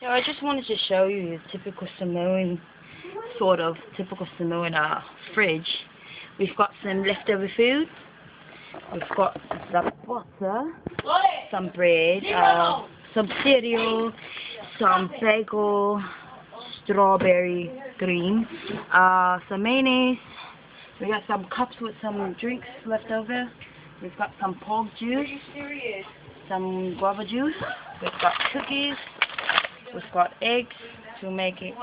So I just wanted to show you the typical Samoan, typical Samoan fridge. We've got some leftover food. We've got some butter, some bread, some cereal, some bagel, strawberry cream, some mayonnaise. We got some cups with some drinks left over. We've got some pork juice, some guava juice. We've got cookies. We've got eggs to make it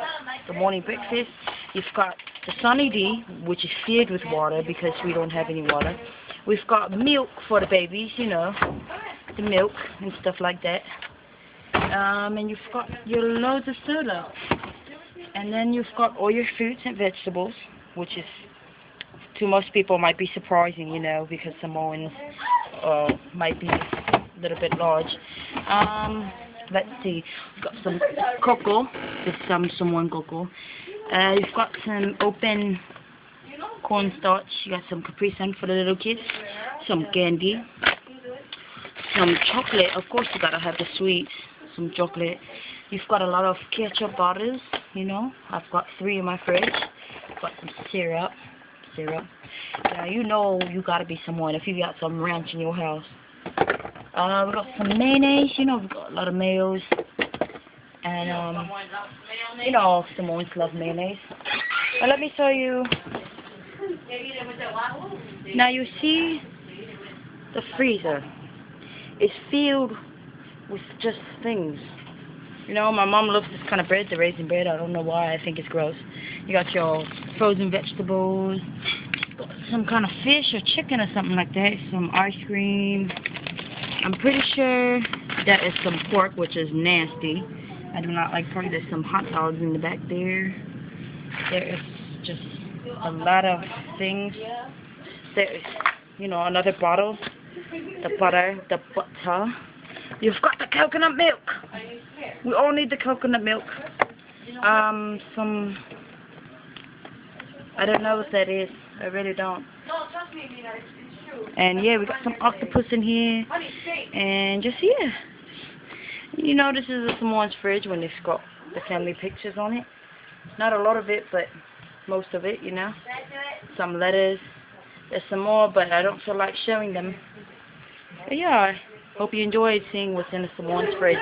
the morning breakfast. You've got the Sunny D, which is filled with water because we don't have any water. We've got milk for the babies, you know, the milk and stuff like that. And you've got your loads of soda. And then you've got all your fruits and vegetables, which is, to most people, might be surprising, you know, because Samoans might be a little bit large. Let's see, we've got some cocoa, there's some Samoan cocoa. You've got some open cornstarch, you got some Capri Sun for the little kids, some candy, some chocolate, of course you gotta have the sweets, some chocolate. You've got a lot of ketchup bottles, you know, I've got 3 in my fridge. I've got some syrup. Now you know you gotta be Samoan if you got some ranch in your house. We've got some mayonnaise, you know, we've got a lot of mayos. And, you know, Samoans love mayonnaise. But let me show you. Now you see the freezer is filled with just things. You know, my mom loves this kind of bread, the raisin bread. I don't know why, I think it's gross. You got your frozen vegetables, some kind of fish or chicken or something like that, some ice cream. I'm pretty sure that is some pork, which is nasty. I do not like pork. There's some hot dogs in the back there. There is just a lot of things. There is, you know, another bottle. The butter. You've got the coconut milk. We all need the coconut milk. Some, I don't know what that is. I really don't. And yeah, we got some octopus in here. And just, yeah. You know, this is a Samoan's fridge when it's got the family pictures on it. Not a lot of it, but most of it, you know. Some letters. There's some more, but I don't feel like showing them. But yeah, I hope you enjoyed seeing what's in the Samoan's fridge.